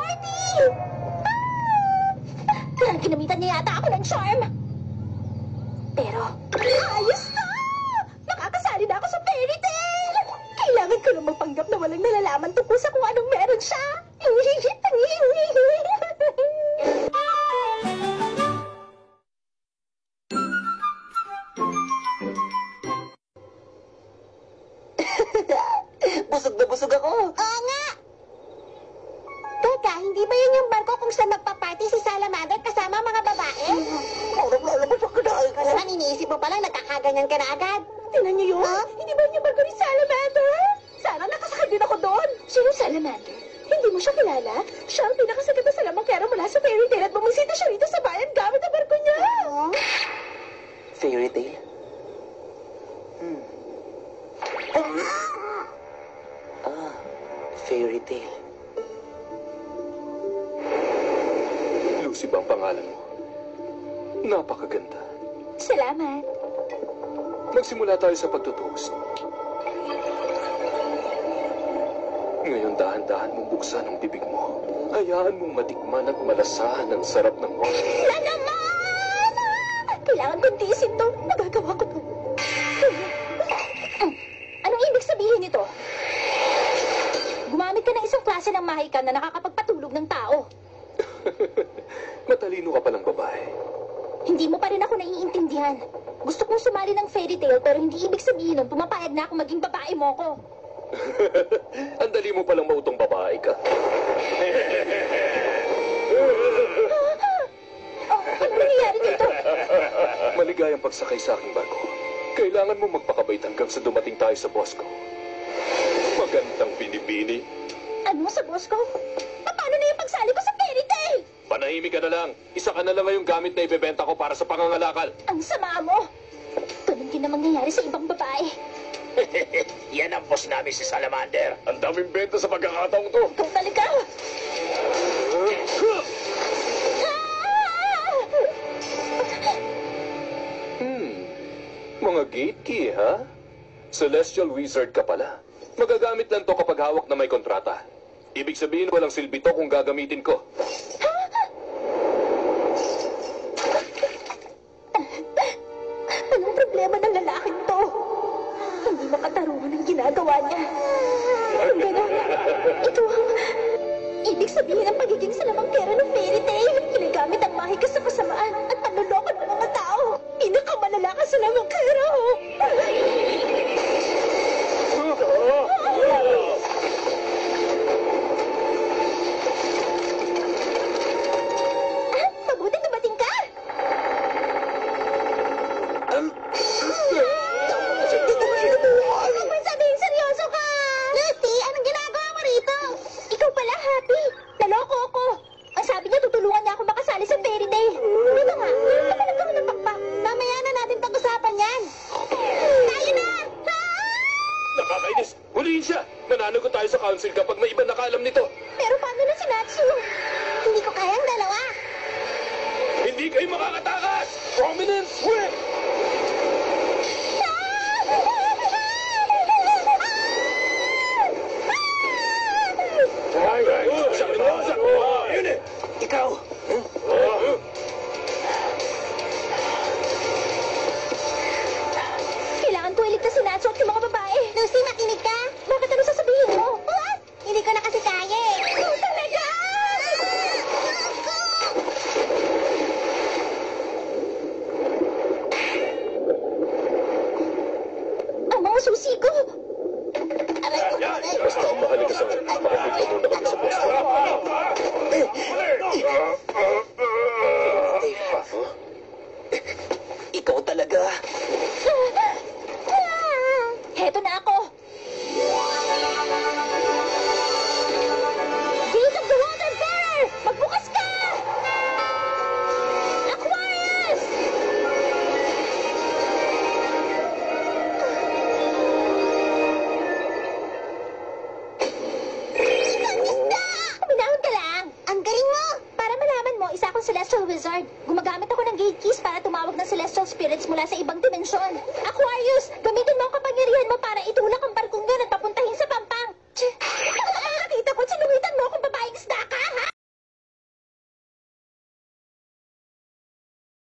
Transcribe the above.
party! Ginamitan niya yata ako ng charm. Pero, ayos na! Makakasali na ako sa fairy tale! Kailangan ko lang magpanggap na walang nalalaman tungkol sa kung anong meron siya. Busog na busog ako. Oo nga! Teka, hindi ba yun yung barko kung saan magpa-party si Salamander kasama ang mga babae? Parang lalabas ang kadahay ko. Naman, iniisip mo palang nagkakaganyan ka na agad. Tingnan niyo yun? Hindi ba niya barko ni Salamander? Sana nakasakay din ako doon. Sino Salamander? Hindi mo siya kilala? Siya ang pinakasikat na salamangkera mula sa fairy tale at bumisita siya rito sa bayan gamit ang barko niya. Fairy tale? Fairy tale. Lucy ba ang pangalan mo? Napakaganda. Salamat. Magsimula tayo sa pagtutoast. Ngayon dahan-dahan mong buksan ang bibig mo. Hayaan mong matikman at malasahan ang sarap ng wine. Na naman! Kailangan kong tiisin to. Magagawa ko to. Anong ibig sabihin nito? Gumamit ka ng isang klase ng mahikan na nakakapagpatulog ng tao. Matalino ka palang babae. Hindi mo pa rin ako naiintindihan. Gusto kong sumali ng fairy tale pero hindi ibig sabihin nun pumapayag na ako maging babae mo ko. Ang dali mo palang mautong babae ka. Ano nangyayari dito? Maligayang pagsakay sa aking barko. Kailangan mo magpakabait hanggang sa dumating tayo sa boss ko. Magandang binibini. Ano sa boss ko? Paano na yung pagsali ko sa fairy tale? Panahimik ka na lang. Isa ka na lang ngayong gamit na ibebenta ko para sa pangangalakal. Ang sama mo. Ganun din naman nangyayari sa ibang babae. Yan ang boss namin si Salamander. Ang daming benta sa pagkakataong to. Ikaw talaga. Mga gate key, ha? Celestial Wizard ka pala. Magagamit lang to kapag hawak na may kontrata. Ibig sabihin, walang silbi to kung gagamitin ko. Anong problema ng lalaking to? Hindi makatarungan ang ginagawa niya. Kung gano'n, ito ang... Ibig sabihin ang pagiging salamangkera ng fairy tale. Ginagamit ang mahika sa kasamaan at panluloko ng mga tao. Pinakamalala ka salamangkera, oh! Mabuti dumating ka! Huwag mo sabihin seryoso ka! Lucy, anong ginagawa mo rito? Ikaw pala, Happy. Naloko ako. Ang sabi niya, tutulungan niya ako makasali sa fairy tale. Di ba nga? Kapalag kami ng pakpak. Mamaya na natin pag-usapan yan. Tayo na! Nakakainis! Huliin siya! Mananagot tayo sa council kapag may iba nakaalam nito. Pero paano na si Natsu? Hindi ko kayang dalawa. Hindi kayo makakatakas! Prominence win! Sabi mo, yun eh! Ikaw! Kailangan ko iligtas si Natsu at yung mga babae. Lucy, makinig ka. Bakit ano sasabihin mo? What? Hindi ko na kasi kaya eh. Oh, talaga? Ang mga susi ko. Aray ko. Yan! Basta ang mahalaga sa akin, makapunta muna kami sa boss ko. Ikaw talaga. Heto na ako. Gate of the Waterbearer! Magbukas ka! Aquarius! Kamusta? Uminahon ka lang. Ang galing mo. Para malaman mo, isa akong Celestial Wizard. Gumagamit ako ng gate keys para tumawag ng Celestial Spirits mula sa ibang dimensyon. Aquarius, gamitin mo ang kapangyarihan mo para itulak ang